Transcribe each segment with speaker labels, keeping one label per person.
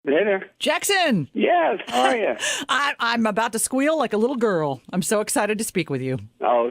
Speaker 1: Hey there.
Speaker 2: Jackson!
Speaker 1: Yes, how are you?
Speaker 2: I'm about to squeal like a little girl. I'm so excited to speak with you.
Speaker 1: Oh,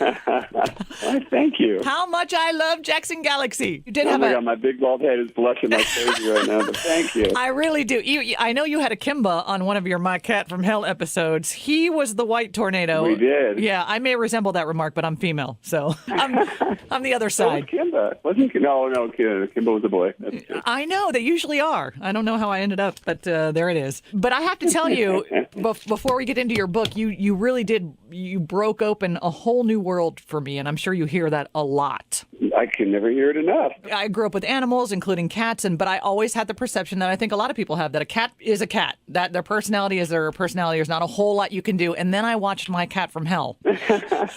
Speaker 1: well, thank you.
Speaker 2: How much I love Jackson Galaxy. You did
Speaker 1: Oh my God, my big bald head is blushing like crazy right now, but thank you.
Speaker 2: I really do. I know you had a Kimba on one of your My Cat from Hell episodes. He was the white tornado.
Speaker 1: We did.
Speaker 2: Yeah, I may resemble that remark, but I'm female, so I'm the other side.
Speaker 1: That was Kimba. No, Kimba was a boy. That's true.
Speaker 2: I know, they usually are. I don't know how I ended up, but there it is. But I have to tell you, before we get into your book, you really did, you broke open a whole new world for me, and I'm sure you hear that a lot.
Speaker 1: I can never hear it enough.
Speaker 2: I grew up with animals, including cats, but I always had the perception that I think a lot of people have, that a cat is a cat, that their personality is their personality. There's not a whole lot you can do. And then I watched My Cat from Hell.
Speaker 1: It's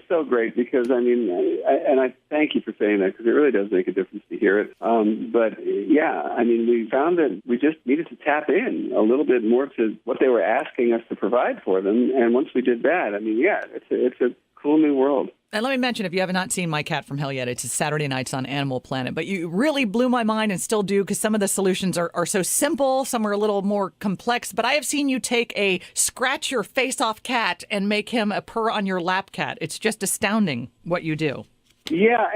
Speaker 1: so great because, I thank you for saying that because it really does make a difference to hear it. We found that we just needed to tap in a little bit more to what they were asking us to provide for them. And once we did that, it's a cool new world.
Speaker 2: And let me mention, if you have not seen My Cat from Hell yet, it's Saturday nights on Animal Planet. But you really blew my mind and still do, because some of the solutions are so simple. Some are a little more complex. But I have seen you take a scratch-your-face-off cat and make him a purr-on-your-lap cat. It's just astounding what you do.
Speaker 1: Yeah,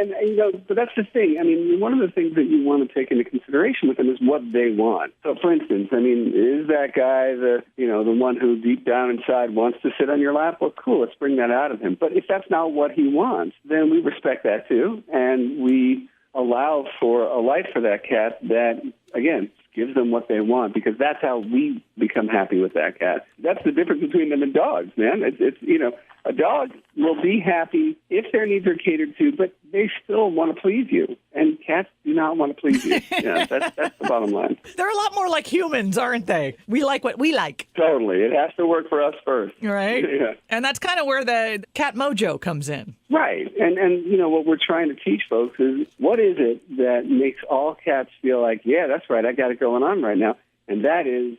Speaker 1: but that's the thing. One of the things that you want to take into consideration with them is what they want. So, for instance, is that guy the one who deep down inside wants to sit on your lap? Well, cool, let's bring that out of him. But if that's not what he wants, then we respect that too, and we allow for a life for that cat that, again, gives them what they want, because that's how we become happy with that cat. That's the difference between them and dogs, man. A dog will be happy if their needs are catered to, but they still want to please you. And cats do not want to please you. Yeah, that's the bottom line.
Speaker 2: They're a lot more like humans, aren't they? We like what we like.
Speaker 1: Totally. It has to work for us first.
Speaker 2: Right?
Speaker 1: Yeah.
Speaker 2: And that's kind of where the cat mojo comes in.
Speaker 1: Right. And what we're trying to teach folks is, what is it that makes all cats feel like, yeah, that's right, I got it going on right now. And that is,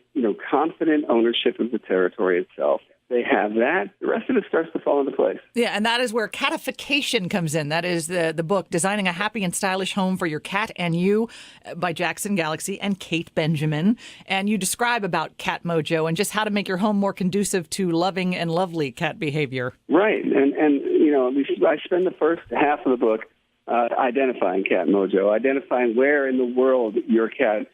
Speaker 1: confident ownership of the territory itself. They have that, the rest of it starts to fall into place.
Speaker 2: Yeah, and that is where Catification comes in. That is the book, Designing a Happy and Stylish Home for Your Cat and You, by Jackson Galaxy and Kate Benjamin. And you describe about cat mojo and just how to make your home more conducive to loving and lovely cat behavior.
Speaker 1: Right, and I spend the first half of the book identifying cat mojo, identifying where in the world your cat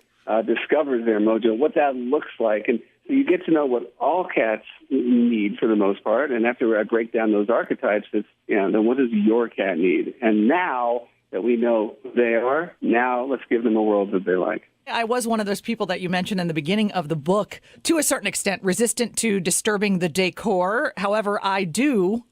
Speaker 1: discovers their mojo, what that looks like, and so you get to know what all cats need for the most part, and after I break down those archetypes, it's, then what does your cat need? And now that we know who they are, now let's give them a world that they like.
Speaker 2: I was one of those people that you mentioned in the beginning of the book, to a certain extent, resistant to disturbing the decor. However, I do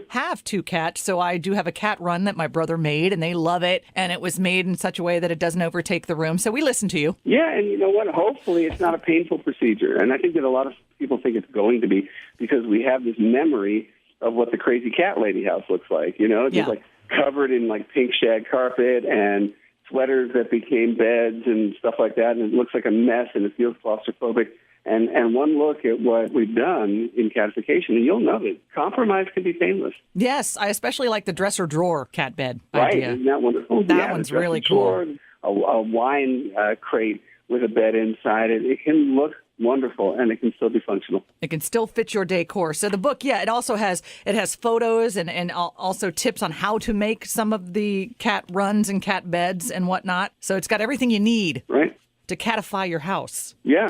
Speaker 2: have two cats, so I do have a cat run that my brother made, and they love it, and it was made in such a way that it doesn't overtake the room, so we listen to you.
Speaker 1: Yeah, and you know what? Hopefully it's not a painful procedure, and I think that a lot of people think it's going to be, because we have this memory of what the crazy cat lady house looks like, just like covered in like pink shag carpet and sweaters that became beds and stuff like that, and it looks like a mess and it feels claustrophobic. And one look at what we've done in Catification, and you'll know that compromise can be painless.
Speaker 2: Yes, I especially like the dresser drawer cat bed
Speaker 1: right,
Speaker 2: idea.
Speaker 1: Isn't that wonderful?
Speaker 2: That one's really cool.
Speaker 1: A wine crate with a bed inside it. It can look wonderful, and it can still be functional.
Speaker 2: It can still fit your decor. So the book, it also has photos and also tips on how to make some of the cat runs and cat beds and whatnot. So it's got everything you need to catify your house.
Speaker 1: Yeah.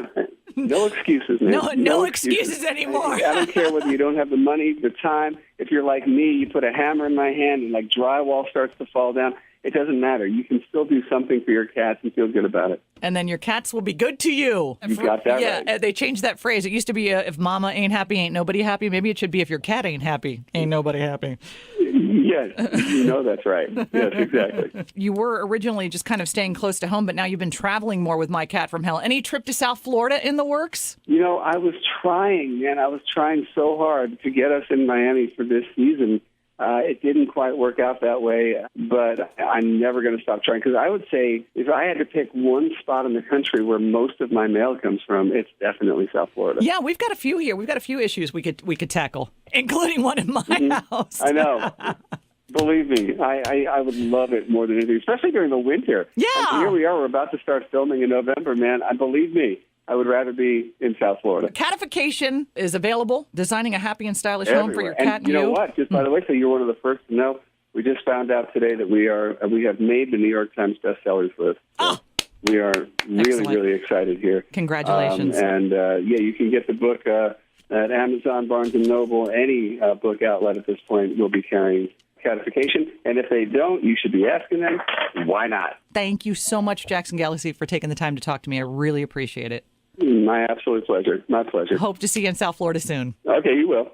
Speaker 1: No excuses, man.
Speaker 2: No excuses anymore.
Speaker 1: I don't care whether you don't have the money, the time. If you're like me, you put a hammer in my hand and like drywall starts to fall down. It doesn't matter. You can still do something for your cats and feel good about it.
Speaker 2: And then your cats will be good to you.
Speaker 1: You got that right.
Speaker 2: Yeah, they changed that phrase. It used to be if mama ain't happy, ain't nobody happy. Maybe it should be if your cat ain't happy, ain't nobody happy.
Speaker 1: Yes, that's right. Yes, exactly.
Speaker 2: You were originally just kind of staying close to home, but now you've been traveling more with My Cat from Hell. Any trip to South Florida in the works?
Speaker 1: I was trying, man. I was trying so hard to get us in Miami for this season. It didn't quite work out that way, but I'm never going to stop trying, because I would say if I had to pick one spot in the country where most of my mail comes from, it's definitely South Florida.
Speaker 2: Yeah, we've got a few here. We've got a few issues we could tackle, including one in my house.
Speaker 1: I know. Believe me, I would love it more than anything, especially during the winter.
Speaker 2: Yeah.
Speaker 1: And here we are. We're about to start filming in November, man. Believe me, I would rather be in South Florida.
Speaker 2: Catification is available. Designing a happy and stylish home for your cat and
Speaker 1: you know what? Just by the way, so you're one of the first to know. We just found out today that we have made the New York Times bestsellers list. So we are really excited here.
Speaker 2: Congratulations.
Speaker 1: You can get the book at Amazon, Barnes & Noble, any book outlet at this point will be carrying Catification. And if they don't, you should be asking them, why not?
Speaker 2: Thank you so much, Jackson Galaxy, for taking the time to talk to me. I really appreciate it.
Speaker 1: My absolute pleasure. My pleasure.
Speaker 2: Hope to see you in South Florida soon.
Speaker 1: Okay, you will.